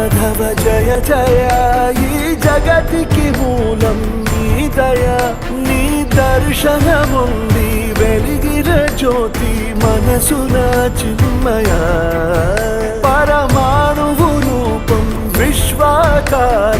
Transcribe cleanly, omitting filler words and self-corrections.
మాధవ జయ జయ ఈ జగతికి మూలం నీ దయ నీ దర్శనముంది వెలిగిన జ్యోతి మనసున చిన్మయ పరమాణువు రూపం విశ్వాకార